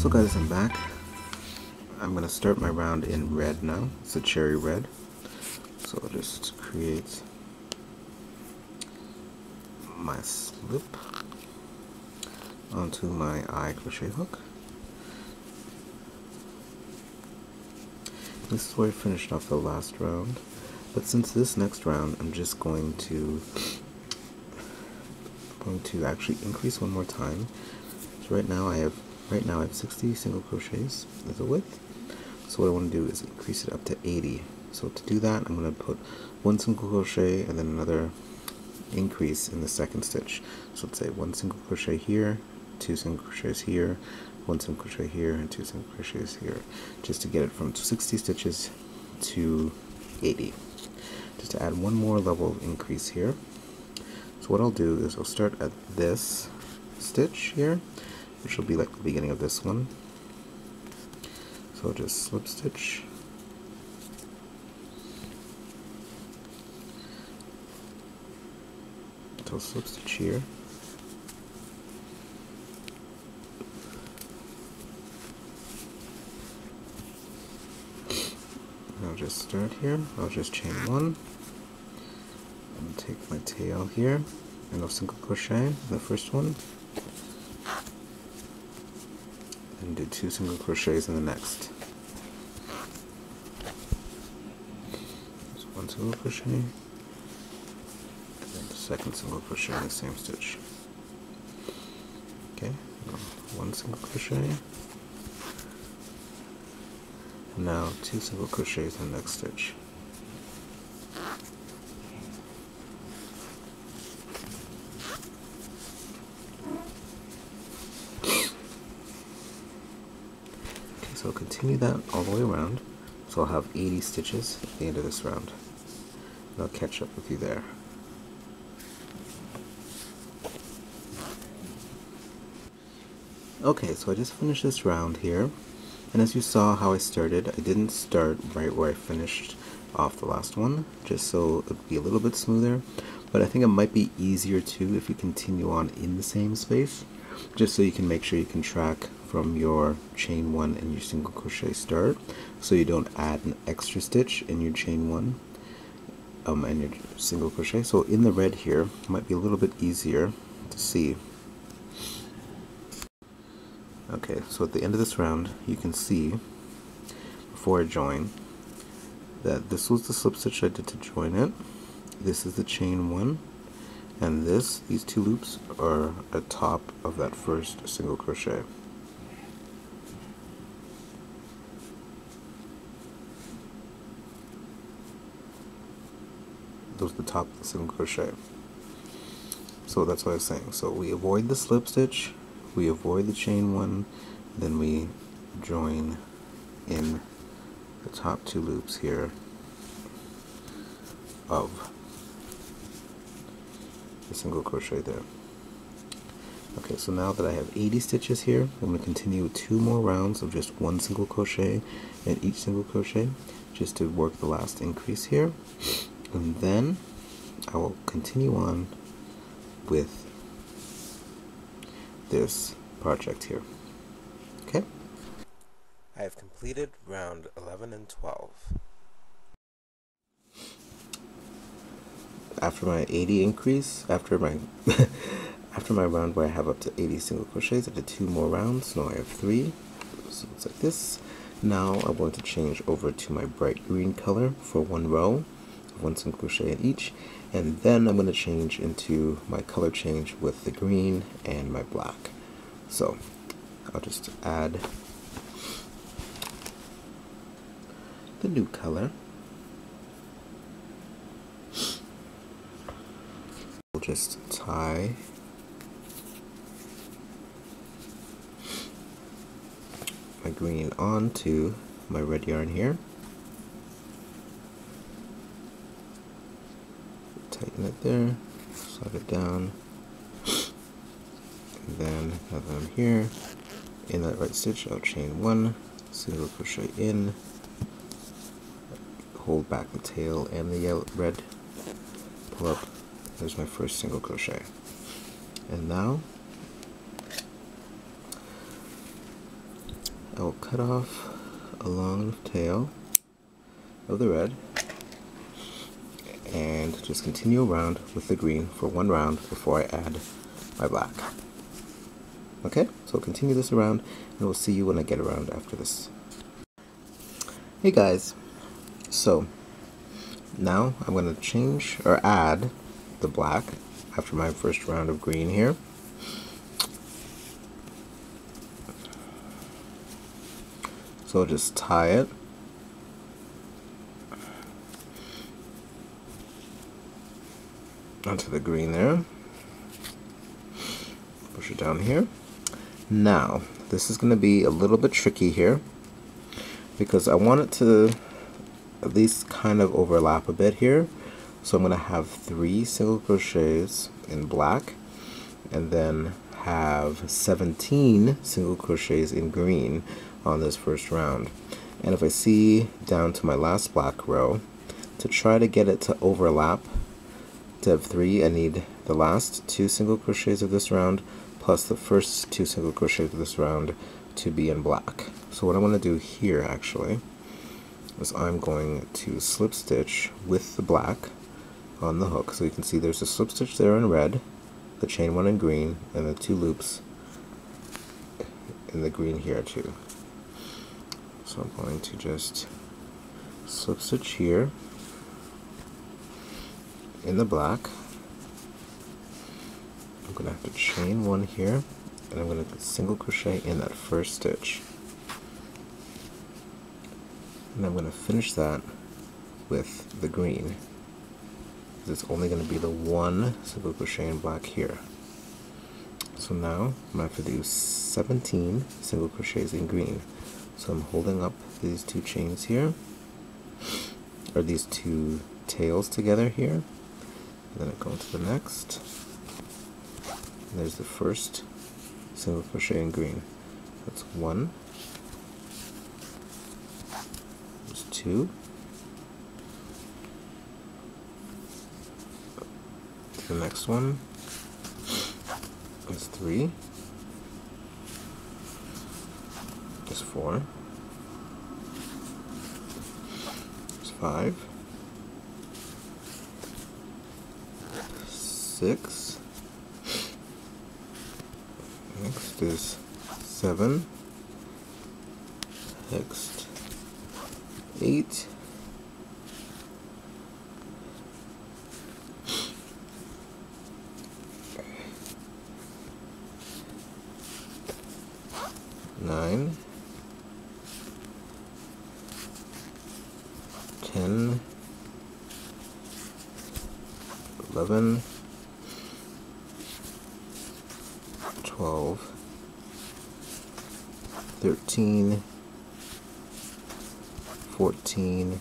So guys, I'm back. I'm going to start my round in red now. It's a cherry red. So I'll just create my slip onto my eye crochet hook. This is where I finished off the last round. But since this next round, I'm just going to actually increase one more time. So right now I have 60 single crochets as a width. So what I want to do is increase it up to 80. So to do that, I'm going to put one single crochet and then another increase in the second stitch. So let's say one single crochet here, two single crochets here, one single crochet here, and two single crochets here, just to get it from 60 stitches to 80. Just to add one more level of increase here. So what I'll do is I'll start at this stitch here, which will be like the beginning of this one. So I'll just slip stitch, so slip stitch here, and I'll just start here. I'll just chain one and take my tail here and I'll single crochet in the first one and do two single crochets in the next. So one single crochet and then the second single crochet in the same stitch. Okay, one single crochet, and now two single crochets in the next stitch. So I'll continue that all the way around, so I'll have 80 stitches at the end of this round, and I'll catch up with you there. Okay, so I just finished this round here, and as you saw how I started, I didn't start right where I finished off the last one, just so it would be a little bit smoother, but I think it might be easier too if you continue on in the same space, just so you can make sure you can track from your chain one and your single crochet start, so you don't add an extra stitch in your chain one and your single crochet. So in the red here, it might be a little bit easier to see. Okay, so at the end of this round, you can see before I join that this was the slip stitch I did to join it. This is the chain one, and these two loops are at top of that first single crochet. Those are the top of the single crochet. So that's what I was saying. So we avoid the slip stitch, we avoid the chain one, then we join in the top two loops here of the single crochet there. Okay, so now that I have 80 stitches here, I'm going to continue with two more rounds of just one single crochet in each single crochet, just to work the last increase here. And then I will continue on with this project here. Okay? I have completed round 11 and 12. After my 80 increase, after my round where I have up to 80 single crochets, I did two more rounds. Now I have 3. So it's like this. Now I'm going to change over to my bright green color for one row. One single crochet in each, and then I'm going to change into my color change with the green and my black. So I'll just add the new color. We'll just tie my green onto my red yarn here. Tighten it there, slide it down, and then now that I'm here, in that right stitch, I'll chain one, single crochet in, hold back the tail and the red, pull up, there's my first single crochet. And now cut off along the tail of the red and just continue around with the green for one round before I add my black. Okay, so continue this around and we'll see you when I get around after this. Hey guys, so now I'm going to change or add the black after my first round of green here. So I'll just tie it onto the green there, push it down here. Now this is going to be a little bit tricky here because I want it to at least kind of overlap a bit here. So I'm going to have 3 single crochets in black and then have 17 single crochets in green on this first round. And if I see down to my last black row, to try to get it to overlap, to have 3, I need the last 2 single crochets of this round plus the first 2 single crochets of this round to be in black. So what I want to do here actually is I'm going to slip stitch with the black on the hook. So you can see there's a slip stitch there in red, the chain one in green, and the 2 loops in the green here too. So I'm going to just slip stitch here in the black. I'm going to have to chain one here, and I'm going to single crochet in that first stitch. And I'm going to finish that with the green. It's only going to be the 1 single crochet in black here. So now I'm going to have to do 17 single crochets in green. So I'm holding up these 2 chains here, or these 2 tails together here, and then I go into the next, and there's the first single crochet in green. That's 1, there's 2, the next one is 3, there's 4, there's 5, 6, next is 7, next 8, 9, 10, 11, 12, 13, 14,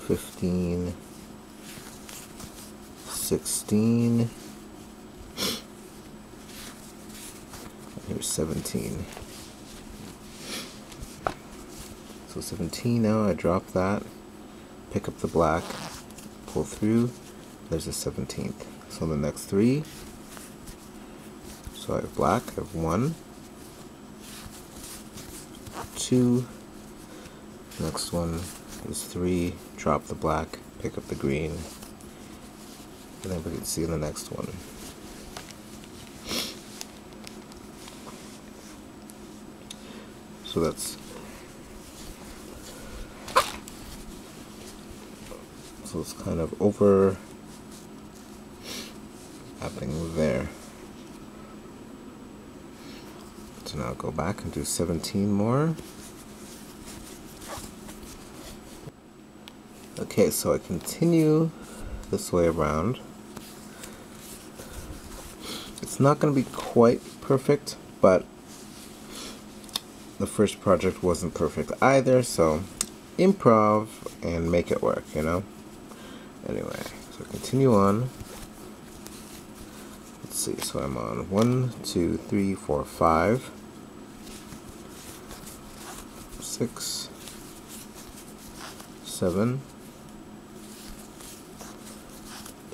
15, 16, here's 17. So 17 now, I drop that, pick up the black, pull through, there's a 17th. So the next 3, so I have black, I have 1, 2, next one is 3, drop the black, pick up the green, and then we can see the next one. So that's it's kind of over happening there. So now I'll go back and do 17 more. Okay, so I continue this way around. It's not going to be quite perfect, but the first project wasn't perfect either, so improv and make it work, you know? Anyway, so continue on. Let's see, so I'm on 1, 2, 3, 4, 5, 6, 7,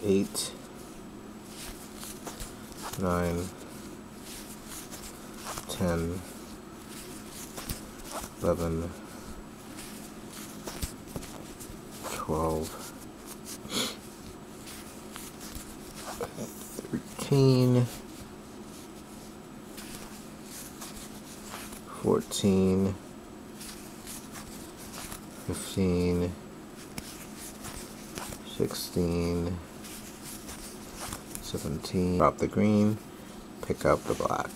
8, 9, 10, 11, 12, 13, 14, 15, 16, 17. Drop the green, pick up the black.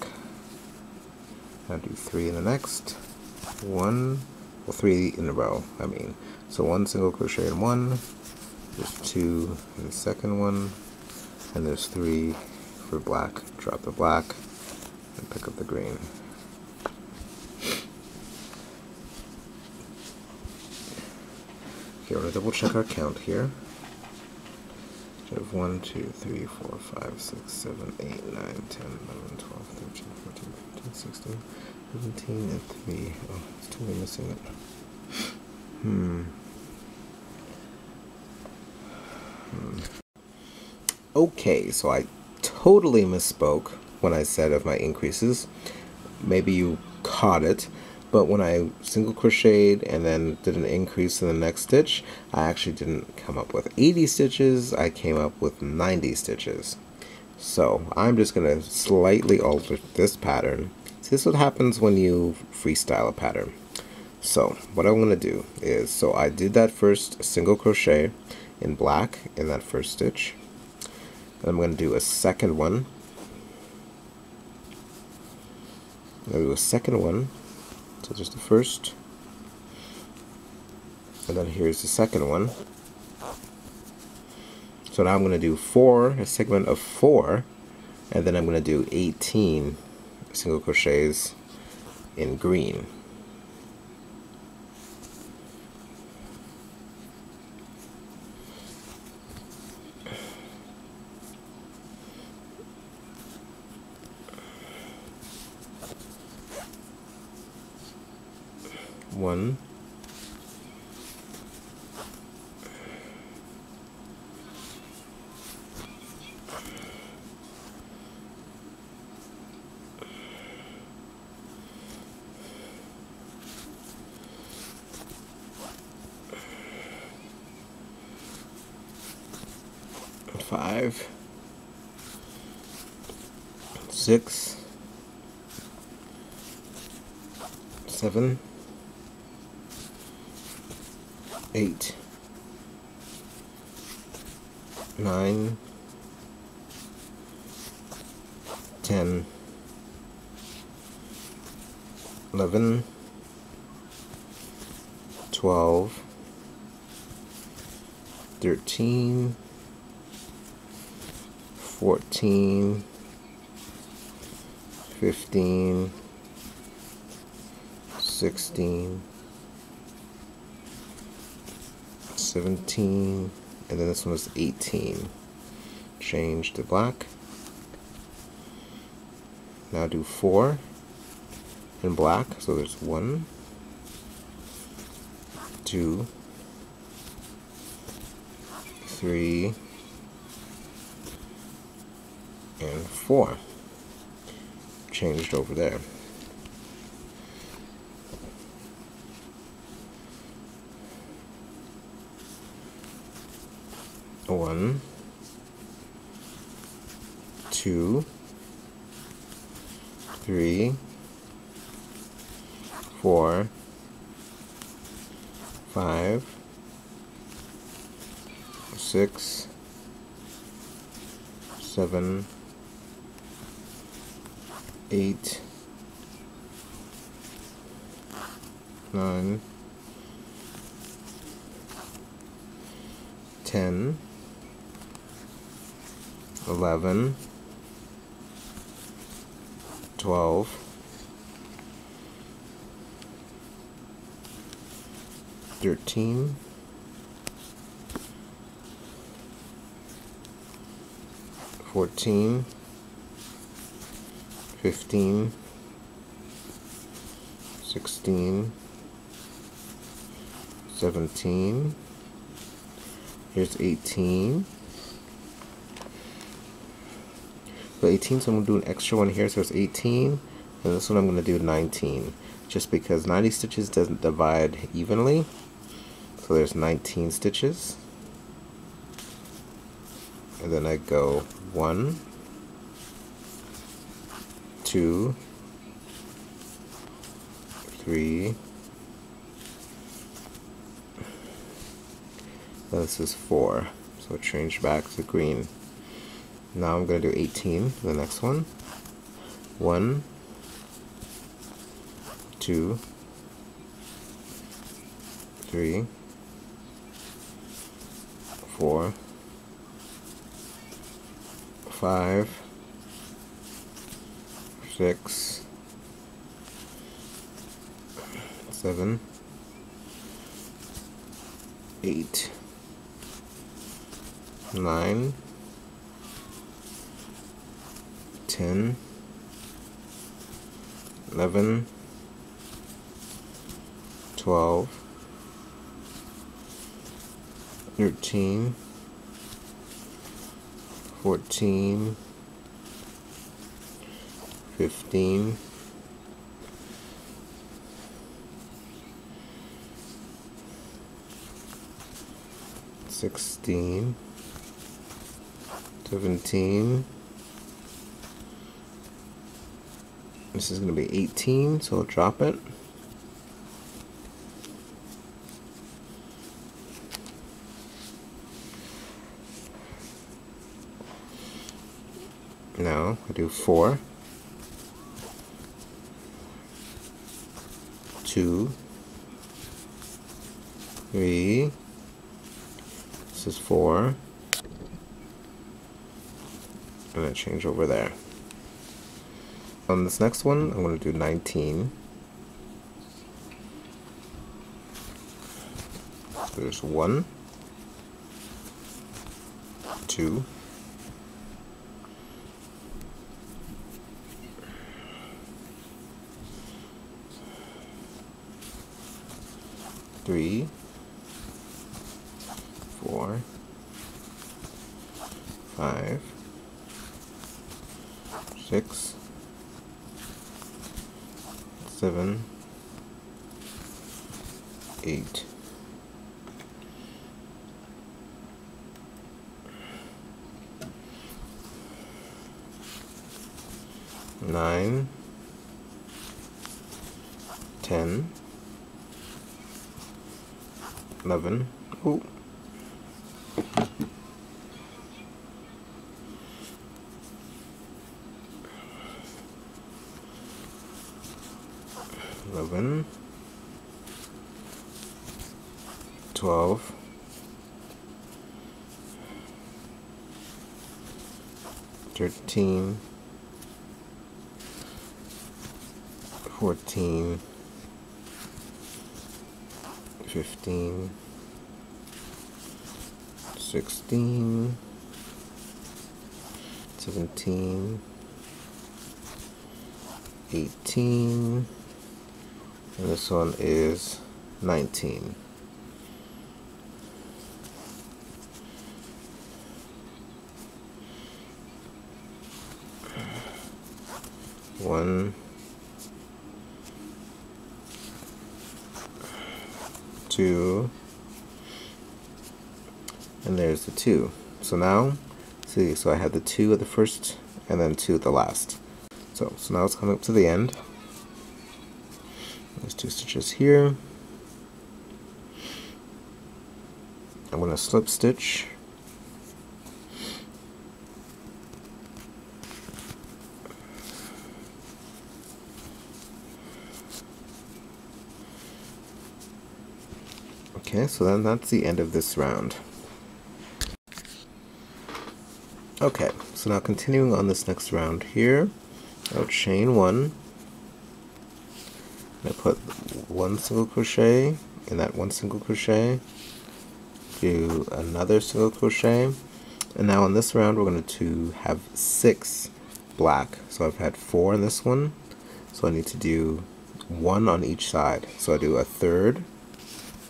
Now do 3 in the next. 1, well, 3 in a row, I mean. So 1 single crochet in one, there's 2 in the second one, and there's 3 for black. Drop the black and pick up the green. Okay, we're going to double check our count here. We have 1, 2, 3, 4, 5, 6, 7, 8, 9, 10, 11, 12, 13, 14, 15, 16, 17, and 3. Oh, it's totally missing it. Okay, so I totally misspoke when I said of my increases. Maybe you caught it, but when I single crocheted and then did an increase in the next stitch, I actually didn't come up with 80 stitches, I came up with 90 stitches. So I'm just going to slightly alter this pattern. See, this is what happens when you freestyle a pattern. So what I'm going to do is, so I did that first single crochet in black in that first stitch. And I'm going to do a second one. I'm going to do a second one. So just the first. And then here's the second one. So now I'm going to do a segment of 4, and then I'm going to do 18 single crochets in green. One, five, 6, 7, 8, 9, 10, 11, 12, 13, 14, 15, 16, 17, and then this one was 18. Change to black. Now do 4 in black, so there's 1, 2, 3, and 4. Changed over there. One, 2, 3, 4, 5, 6, 7, 8, 9, 10, 11, 12, 13, 14, 15, 16, 17, here's 18. So 18, so I'm going to do an extra one here, so it's 18, and this one I'm going to do 19. just because 90 stitches doesn't divide evenly. So there's 19 stitches. And then I go 1, 2, 3, this is 4. So change back to green. Now I'm going to do 18 for the next one. 1, 2, 3, 4, 5, 6, 7, 8, 9, 10, 11, 12, 13, 14, 15, 16, 17, this is going to be 18, so I'll drop it. Now I do 4, 2, 3, this is 4, and I change over there. On this next one, I'm going to do 19. So there's 1, 2, 3, 4, 5, 6, 7, 8, 9, 10, 11, ooh, 11, 12, 13, 14, 15, 16, 17, 18, and this one is 19. One, 2, and there's the 2. So now, see, so I have the 2 at the first and then 2 at the last. So now it's coming up to the end. There's 2 stitches here. I'm going to slip stitch. Okay, so then that's the end of this round. Okay, so now continuing on this next round here, I'll chain 1. I put 1 single crochet in that 1 single crochet, do another single crochet, and now in this round we're going to have 6 black. So I've had 4 in this one, so I need to do 1 on each side. So I do a third,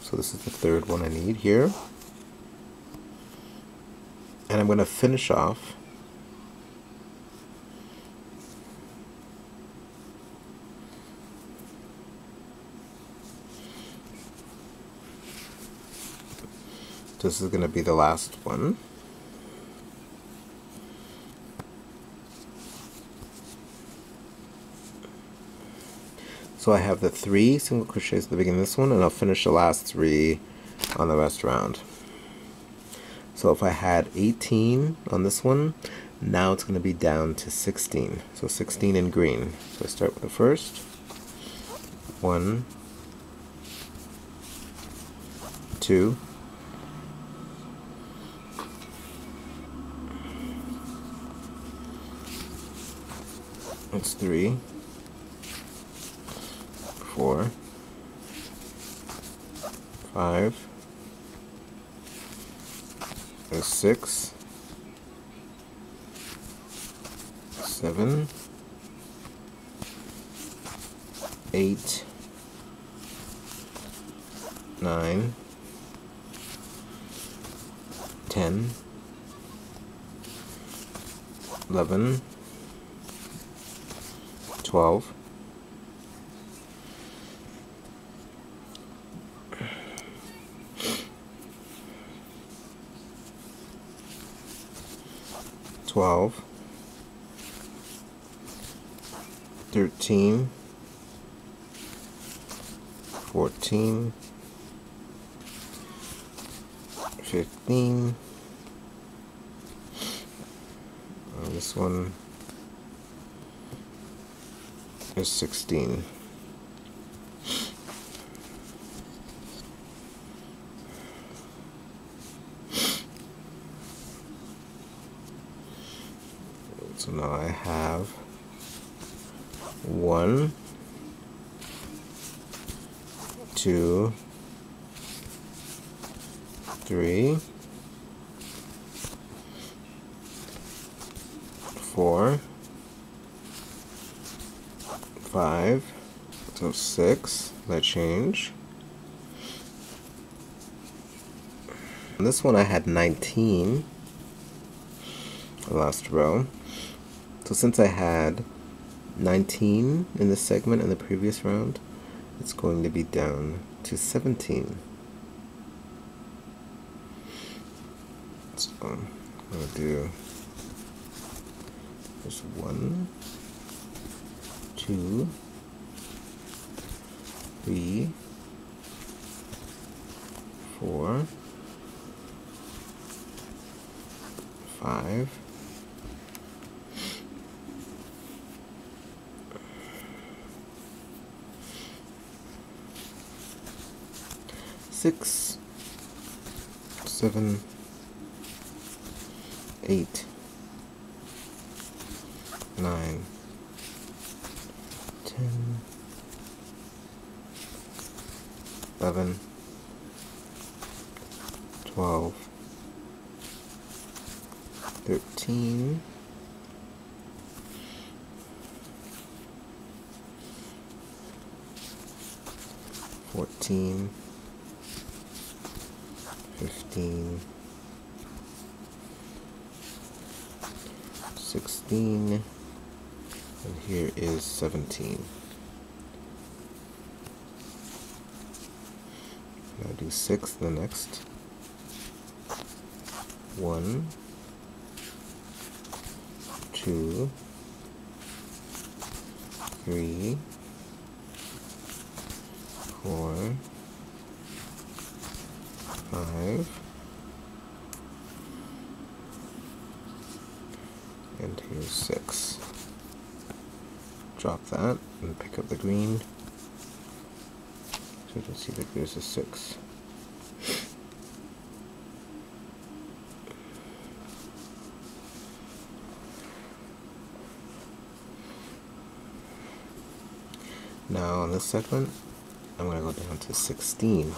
so this is the third one I need here, and I'm going to finish off This is going to be the last one. So I have the 3 single crochets at the beginning of this one, and I'll finish the last 3 on the rest round. So if I had 18 on this one, now it's going to be down to 16. So 16 in green. So I start with the first. 1, 2, 3, 4, 5, 6, 7, 8, 9, 10, 11, 12, 12, 13, 14, 15, this one is 16. So now I have 1, 2, 3, 4, 5, so 6, that change. And this one I had 19, the last row. So since I had 19 in this segment in the previous round, it's going to be down to 17. So I'm going to do just 1, 2, 3, 4, 5, 6, 7, 8, 9, 10, 11, 12, 13, 14, 15, 16, and here is 17. I'll do 6 the next. 1, 2, 3, 4, 5, and here's 6. Drop that and pick up the green. So you can see that there's a 6. Now on this segment, I'm going to go down to 16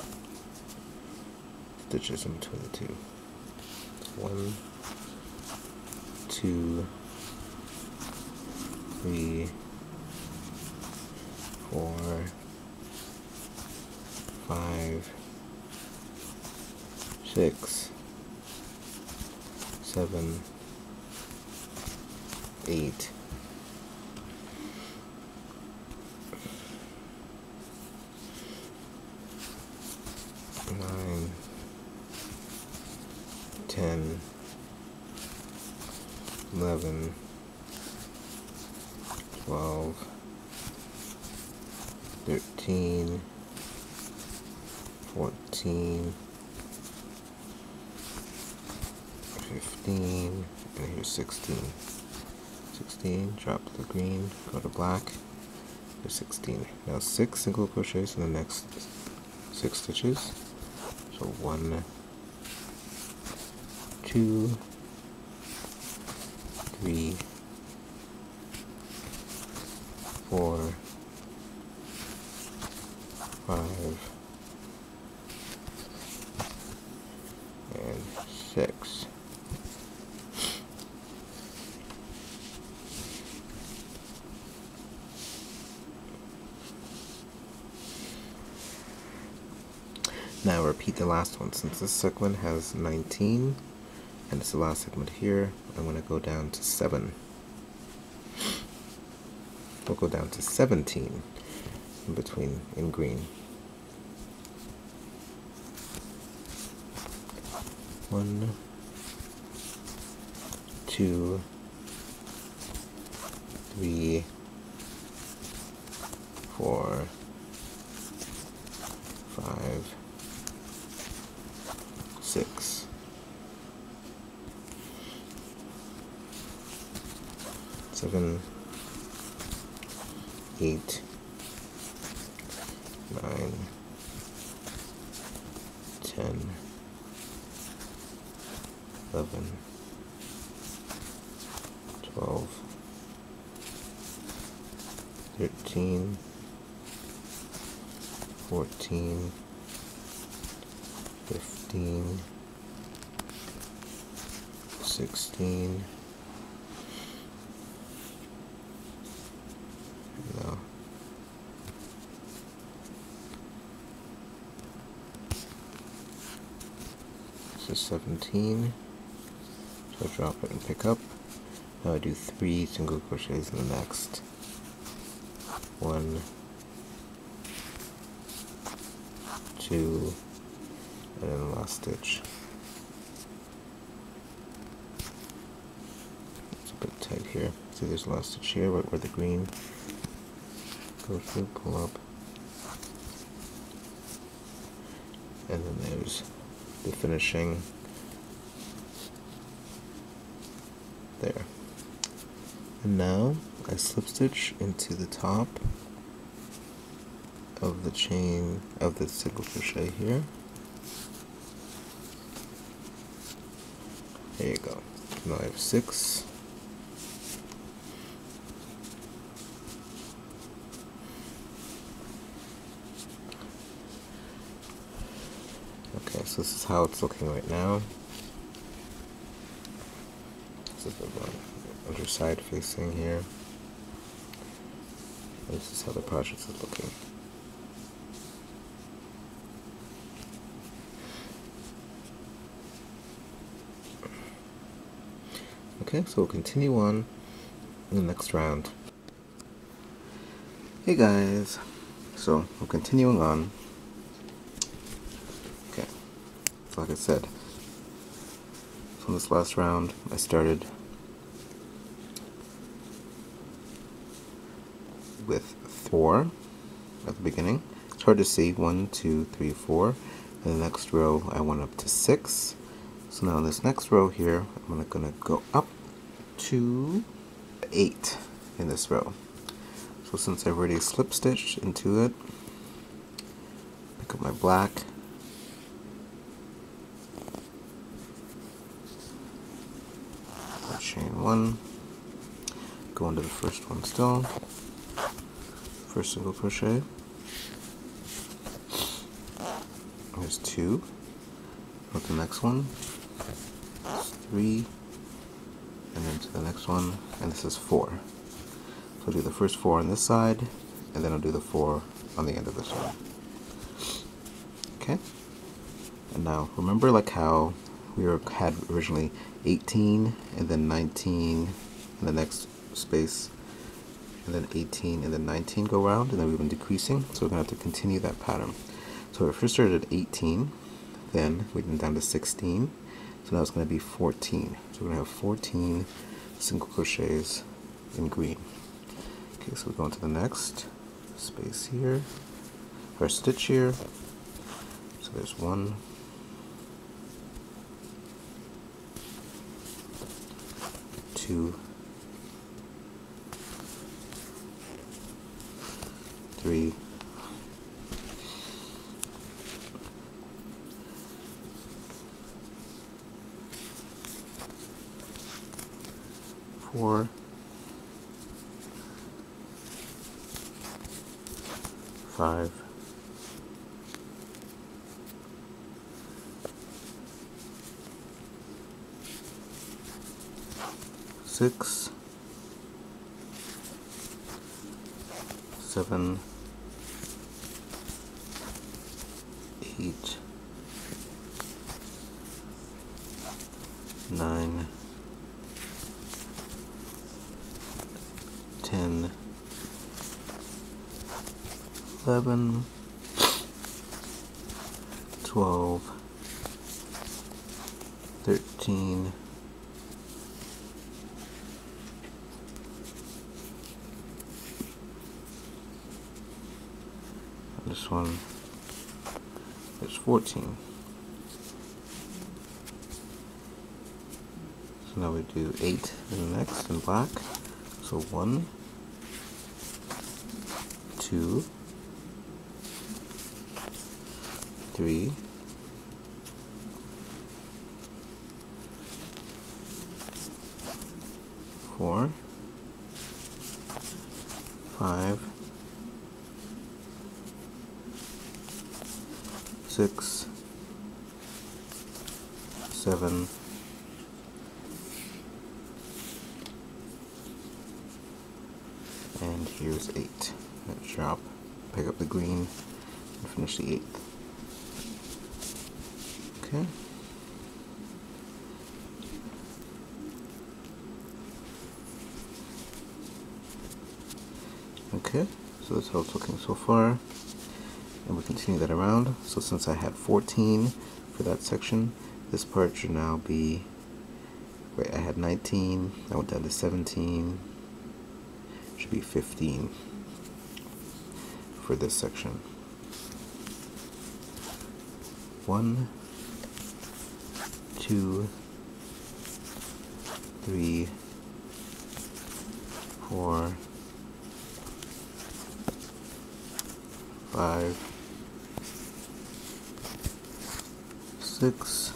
stitches in between the two. 1, 2, 3, 4, 5, 6, 7, 8, 9, 11, 12, 13, 14, 15, and here's 16. 16, drop the green, go to black, here's 16. Now 6 single crochets in the next 6 stitches. So 1, 2, 3, 4, 5, and 6. Now repeat the last one. Since this segment has 19 and it's the last segment here, I'm going to go down to 7. We'll go down to 17 in between in green. 1, 2, 3, 4, 5, 6. 7, 8, 9, 10, 11, 12, 13, 14, 15, 16, no. This is 17, so I drop it and pick up. Now I do 3 single crochets in the next. 1, 2, and then the last stitch. It's a bit tight here. See, there's the last stitch here, right where the green goes through, pull up, and then there's the finishing there. And now I slip stitch into the top of the chain of the single crochet here. There you go. Now I have 6. Okay, so this is how it's looking right now. This is the underside facing here. And this is how the project is looking. Okay, so we'll continue on in the next round. Hey guys, so we're continuing on. Okay, so like I said, so in this last round I started with 4 at the beginning. It's hard to see, 1, 2, 3, 4. In the next row I went up to 6. So now in this next row here, I'm gonna go up to 8 in this row. So since I've already slip stitched into it, pick up my black, chain 1, go into the first one still, first single crochet, there's 2, go to the next one, 3, and then to the next one, and this is 4. So I'll do the first 4 on this side, and then I'll do the 4 on the end of this one. Okay? And now, remember like how we had originally 18, and then 19 in the next space, and then 18, and then 19 go around, and then we've been decreasing, so we're going to have to continue that pattern. So we first started at 18, then we went down to 16, so now it's going to be 14. So we're going to have 14 single crochets in green. Okay, so we go into the next space here, or stitch here. So there's 1, 2, 3, 4, 5, 6, 7, 8, 9, 10, 11, 12, 13, 14. So now we do 8 in the next in black. So 1, 2, 3, 4, 5, 6, 7, and here's 8. Let's drop, pick up the green, and finish the 8th. Okay. Okay, so that's how it's looking so far. And we continue that around. So since I had 14 for that section, this part should now be, wait, I had 19, I went down to 17, should be 15 for this section. 1, 2, 3, 4, 5, 6,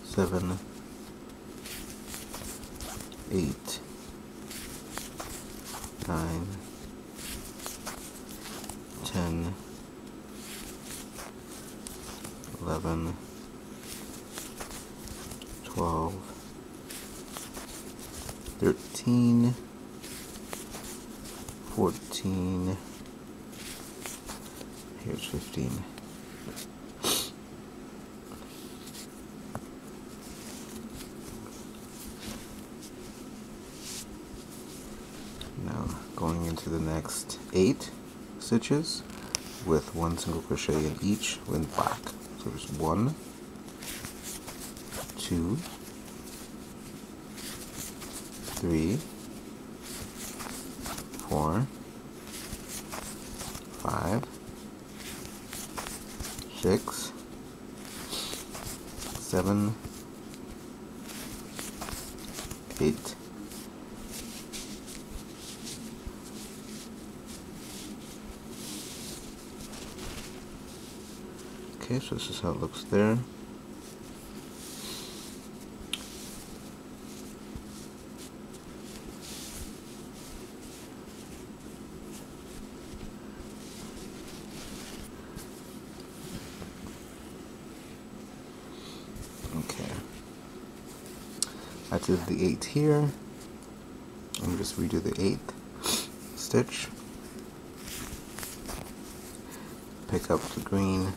7, 8, 9, 10, 11, 12, 13, 14, here's 15. Now going into the next 8 stitches with 1 single crochet in each in black. So there's 1, 2, 3, 4, 5, 6, 7, 8, 'kay, so this is how it looks there. Okay, I did the 8 here. Let me just redo the 8th stitch. Pick up the green,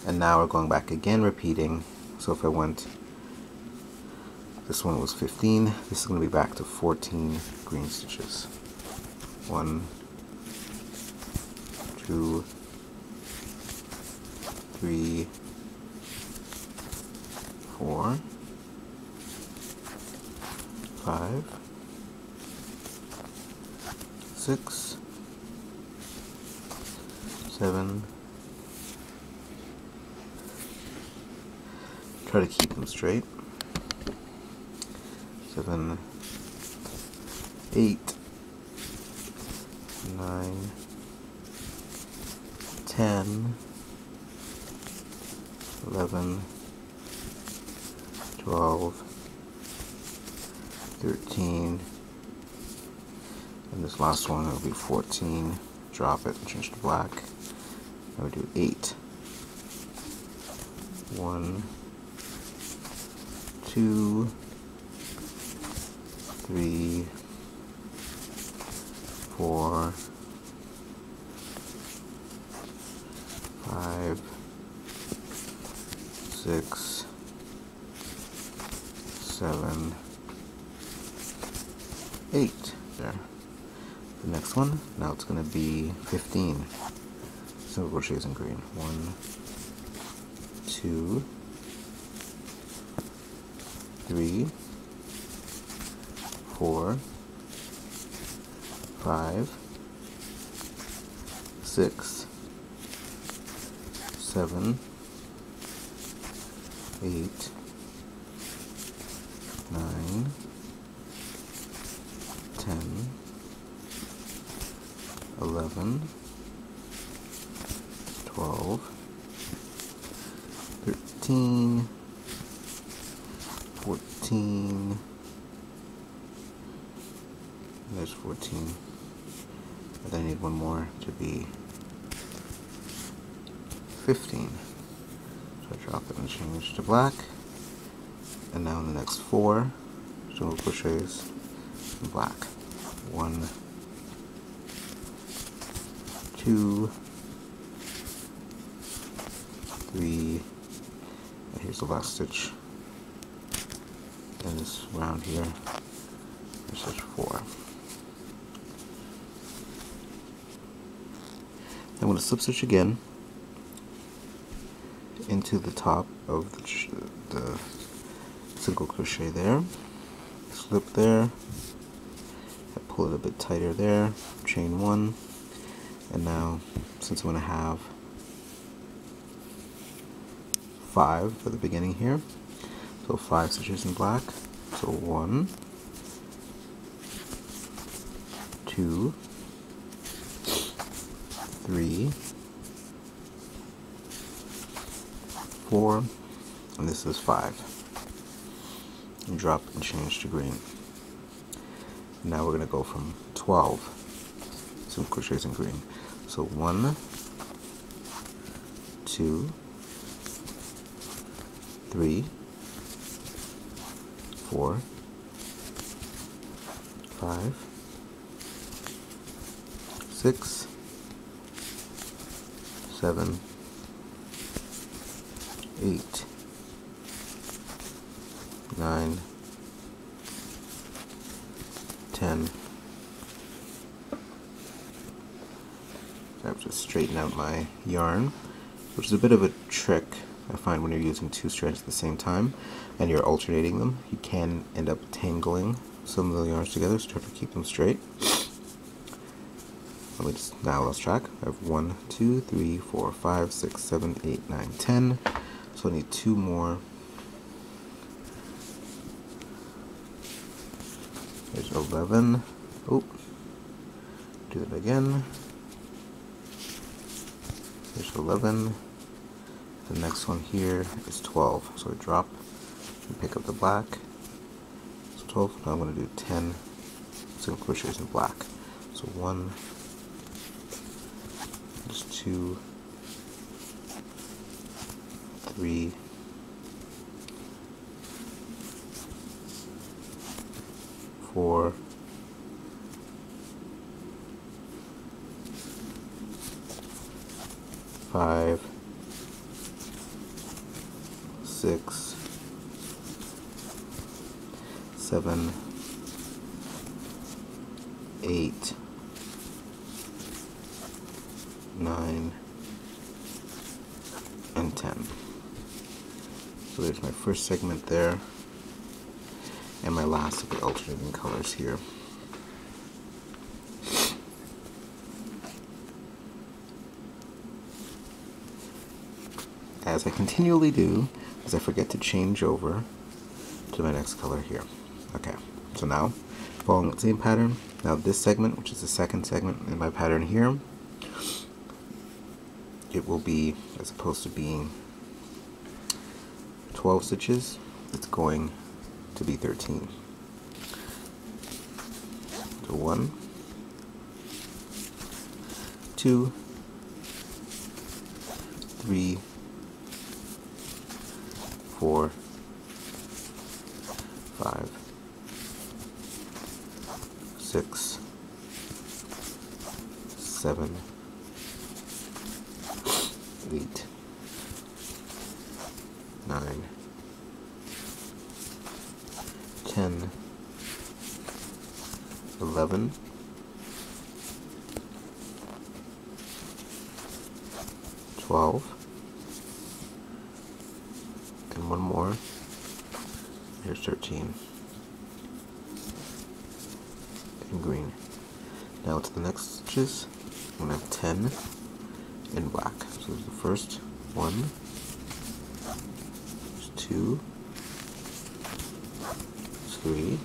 and now we're going back again, repeating. So if I went, this one was 15, this is going to be back to 14 green stitches. 1, 2, 3, 4, 5, 6, 7. Try to keep them straight. 7, 8, 9, 10, 11, 12, 13, and this last one will be 14. Drop it and change to black. Now we do 8. 1, 2, 3, 4, 5, 6, 7, 8. There. The next one, now it's going to be 15 single crochets in green. 1, 2, 3, 4, 5, 6, 7, 8, 9, 10, 11, 12, 13, 14, there's 14, and then I need one more to be 15. So I drop it and change to black, and now in the next 4 single crochets in black. 1, 2, 3, and here's the last stitch in this round here. There's stitch 4. I'm going to slip stitch again into the top of the single crochet there. Slip there. I pull it a bit tighter there. Chain 1. And now, since I'm going to have 5 for the beginning here, so 5 stitches in black. So 1, 2, 3, 4, and this is 5. And drop and change to green. Now we're going to go from 12 single crochets in green. So 1, 2, 3, 4, 5, 6, 7, 8, 9, 10. I have to straighten out my yarn, which is a bit of a trick I find when you're using 2 strands at the same time and you're alternating them. You can end up tangling some of the yarns together, so try to keep them straight. Now let's track. I have 1, 2, 3, 4, 5, 6, 7, 8, 9, 10. So I need 2 more. There's 11. Oh, do that again. There's 11. The next one here is 12. So I drop and pick up the black. So 12. Now I'm going to do 10 single crochets in black. So 1, there's 2, 3, 4, 5, 6, 7, 8, 9, and 10. So there's my first segment there. and my last of the alternating colors here. As I continually do, as I forget to change over to my next color here. Okay, so now, following the same pattern, now this segment, which is the second segment in my pattern here, it will be, as opposed to being 12 stitches, it's going to be 13. So 1, 2, 3, 4, 5, 6, 7, 8, 9, 10, 11, 12, and one more. Here's 13 in green. Now to the next stitches, I'm going to have 10 in black. So there's the first one, there's 2, 3,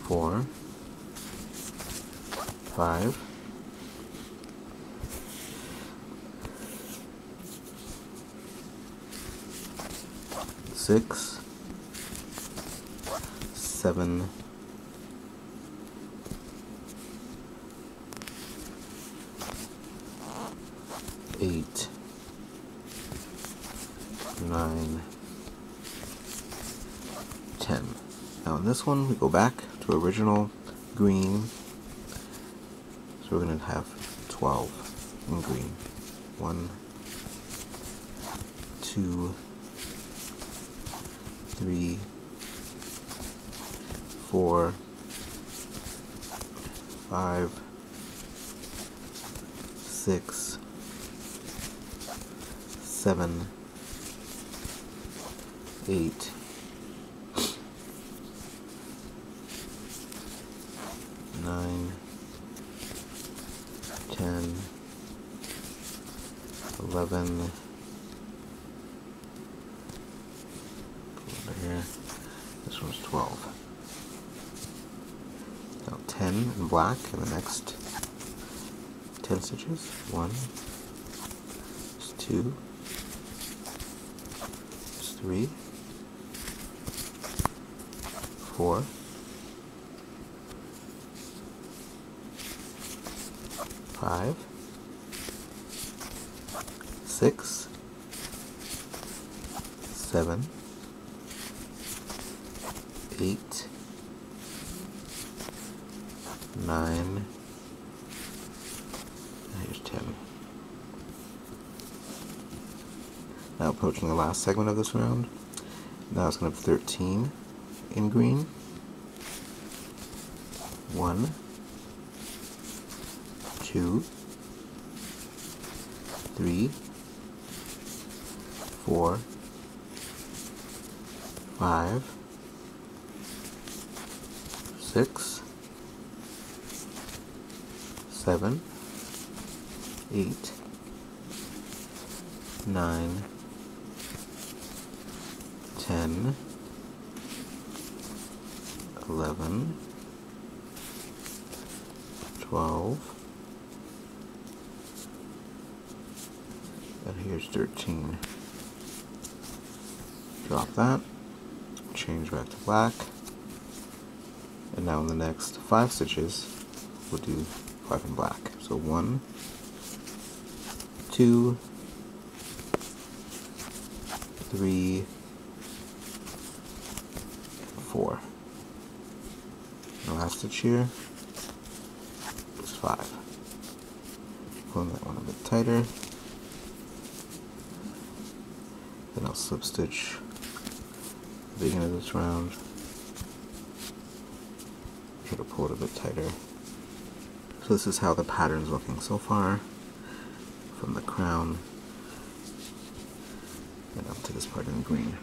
4, 5, 6, 7, 8, 9, 10. Now in this one we go back to original green, so we're going to have 12 in green. 1, 2, 3, 4, 5, 6, 7, 8, 9, 10, 11, over here, this one's 12. Now 10 in black in the next 10 stitches. 1, 2, 3, 4, 5, 6, 7, 8, 9, and here's 10. Now approaching the last segment of this round. Now it's going to have 13 in green. 1, 2, 3, 4, 5, 6, 7, 8, 9, 10, 11, 12, and here's 13. Drop that, change back to black, and now in the next 5 stitches we'll do 5 in black. So 1, 2, 3, 4. The last stitch here is 5. Pulling that one a bit tighter. Then I'll slip stitch the beginning of this round. Try to pull it a bit tighter. So this is how the pattern's looking so far from the crown and up to this part in green.